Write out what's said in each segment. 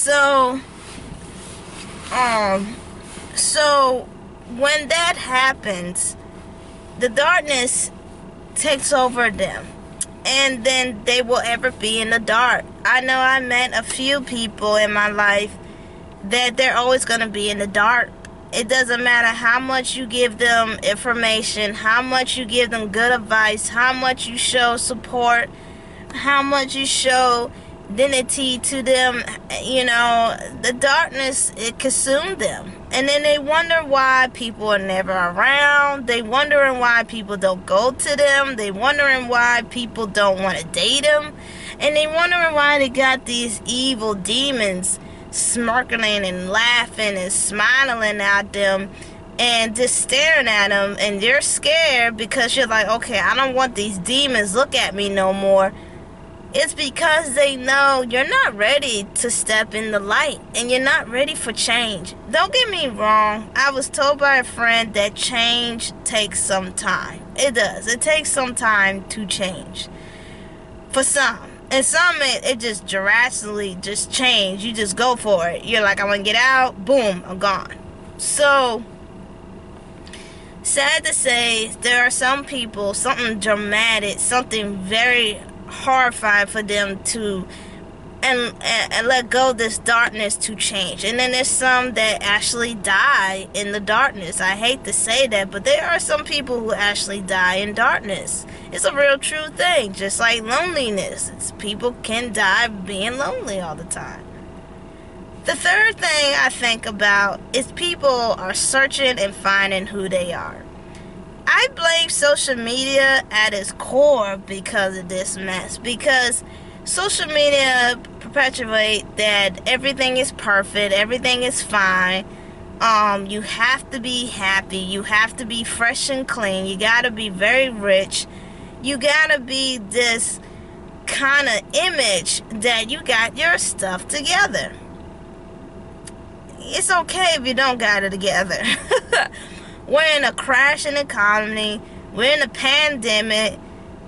So, um, so when that happens, the darkness takes over them, and then they will ever be in the dark. I know I met a few people in my life that they're always going to be in the dark. It doesn't matter how much you give them information, how much you give them good advice, how much you show support, how much you show dignity to them. The darkness, it consumed them. And then they wonder why people are never around. They wondering why people don't go to them. They wondering why people don't want to date them. And they wondering why they got these evil demons smirking and laughing and smiling at them and just staring at them. And you're scared because you're like, okay, I don't want these demons look at me no more. It's because they know you're not ready to step in the light and you're not ready for change. Don't get me wrong. I was told by a friend that change takes some time. It does. It takes some time to change. For some. And some, it just drastically just change. You just go for it. You're like, I want to get out. Boom, I'm gone. So, sad to say, there are some people, something dramatic, something very horrifying for them to and let go of this darkness to change. And then there's some that actually die in the darkness. I hate to say that, but there are some people who actually die in darkness. It's a real true thing, just like loneliness. People can die being lonely all the time. The third thing I think about is people are searching and finding who they are. I blame social media at its core because of this mess. Because social media perpetuate that everything is perfect, everything is fine. You have to be happy. You have to be fresh and clean. You gotta be very rich. You gotta be this kind of image that you got your stuff together. It's okay if you don't got it together. We're in a crashing economy. We're in a pandemic.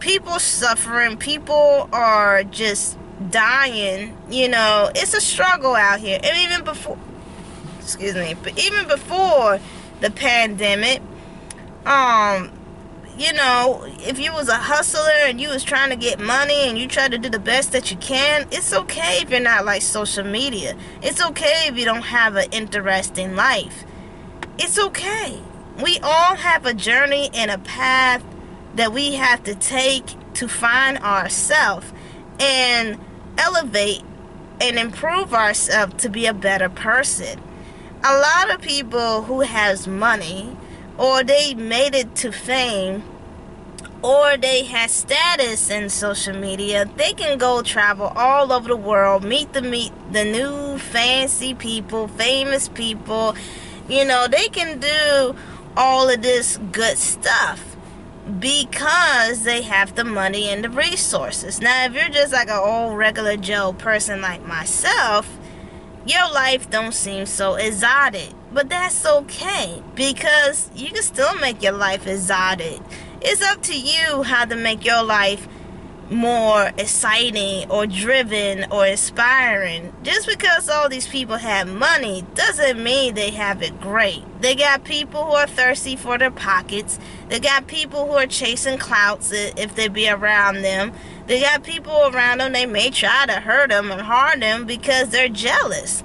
People suffering. People are just dying. It's a struggle out here. And even before the pandemic, if you was a hustler and you was trying to get money and you try to do the best that you can, it's okay if you're not like social media. It's okay if you don't have an interesting life. It's okay. We all have a journey and a path that we have to take to find ourselves and elevate and improve ourselves to be a better person. A lot of people who has money, or they made it to fame, or they have status in social media, they can go travel all over the world, meet the new fancy people, famous people. They can do all of this good stuff because they have the money and the resources. Now, if you're just like an old regular Joe person like myself, your life don't seem so exotic. But that's okay, because you can still make your life exotic. It's up to you how to make your life more exciting or driven or inspiring. Just because all these people have money doesn't mean they have it great. They got people who are thirsty for their pockets. They got people who are chasing clouts if they be around them. They got people around them, they may try to hurt them and harm them because they're jealous.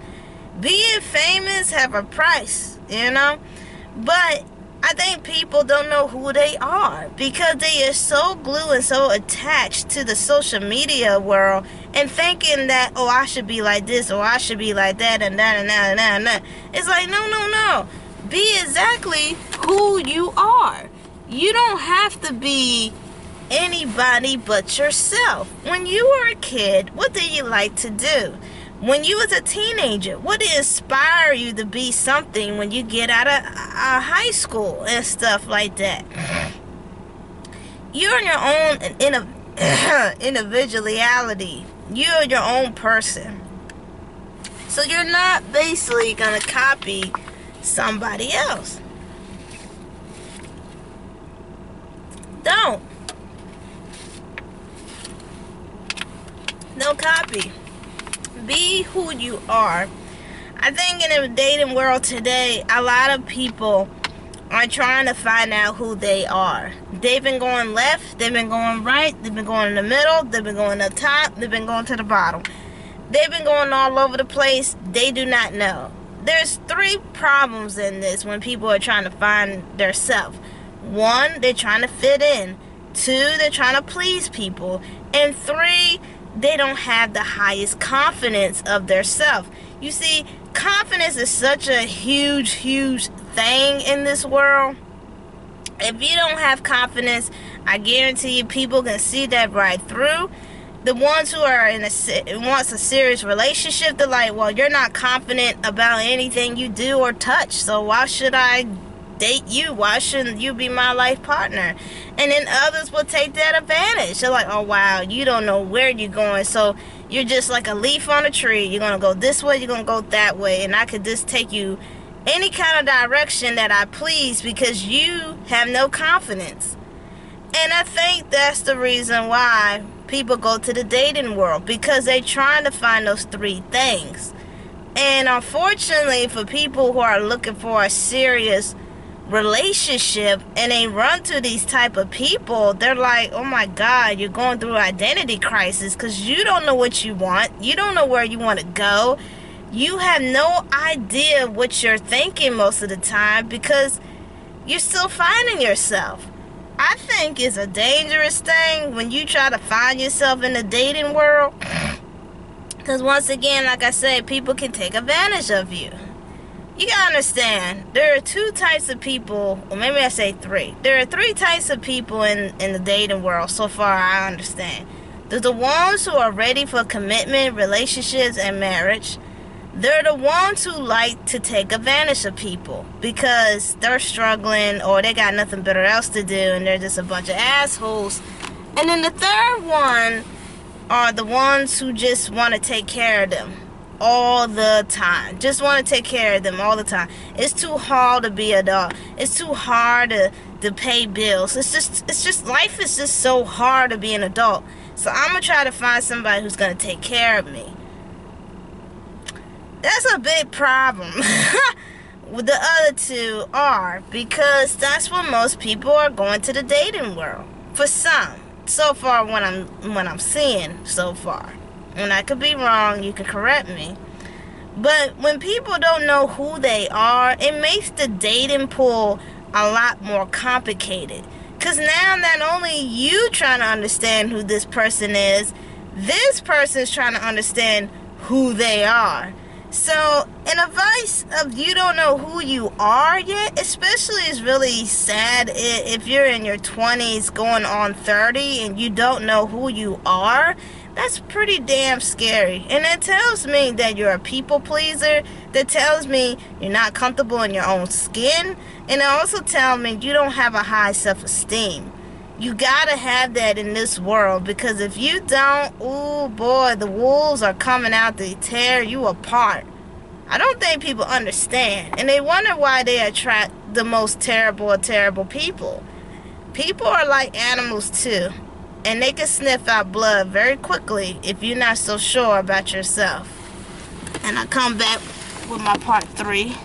Being famous have a price, but I think people don't know who they are because they are so glued and so attached to the social media world and thinking that, oh, I should be like this or I should be like that and that and that and that and that. It's like, no. Be exactly who you are. You don't have to be anybody but yourself. When you were a kid, what did you like to do? When you was a teenager, what did inspire you to be something when you get out of high school and stuff like that? You're your own individuality. You're your own person. So you're not basically going to copy somebody else. Don't copy. Be who you are. I think in the dating world today, a lot of people are trying to find out who they are. They've been going left, they've been going right, they've been going in the middle, they've been going up top, they've been going to the bottom. They've been going all over the place. They do not know. There's 3 problems in this when people are trying to find their self. 1, they're trying to fit in. 2, they're trying to please people. And 3, they don't have the highest confidence of their self. You see, confidence is such a huge thing in this world. If you don't have confidence, I guarantee you people can see that right through. The ones who are wants a serious relationship, they're like, well, you're not confident about anything you do or touch, so why should I date you? Why shouldn't you be my life partner? And then others will take that advantage. They're like, oh wow, you don't know where you're going, so you're just like a leaf on a tree. You're gonna go this way, you're gonna go that way, and I could just take you any kind of direction that I please because you have no confidence. And I think that's the reason why people go to the dating world, because they're trying to find those 3 things. And unfortunately, for people who are looking for a serious relationship and they run to these type of people, they're like, oh my God, you're going through identity crisis because you don't know what you want. You don't know where you want to go. You have no idea what you're thinking most of the time because you're still finding yourself. I think it's a dangerous thing when you try to find yourself in the dating world, because once again, like I said, people can take advantage of you. You gotta understand, there are 2 types of people, or maybe I say 3. There are 3 types of people in the dating world so far I understand. There's the ones who are ready for commitment, relationships, and marriage. They're the ones who like to take advantage of people because they're struggling or they got nothing better else to do and they're just a bunch of assholes. And then the third one are the ones who just want to take care of them all the time. Just want to take care of them all the time. It's too hard to be an adult. It's too hard to pay bills. It's just life is just so hard to be an adult. So I'm going to try to find somebody who's going to take care of me. That's a big problem with the other 2 are, because that's what most people are going to the dating world. For some, so far when I'm seeing so far. And I could be wrong, you can correct me. But when people don't know who they are, it makes the dating pool a lot more complicated. Because now not only you trying to understand who this person is, this person's trying to understand who they are. So, an advice of you don't know who you are yet, especially is really sad if you're in your 20s going on 30 and you don't know who you are. That's pretty damn scary. And it tells me that you're a people pleaser. That tells me you're not comfortable in your own skin. And it also tells me you don't have a high self-esteem. You gotta have that in this world, because if you don't, oh boy, the wolves are coming out to tear you apart. I don't think people understand, and they wonder why they attract the most terrible of terrible people. People are like animals too, and they can sniff out blood very quickly if you're not so sure about yourself. And I come back with my part 3.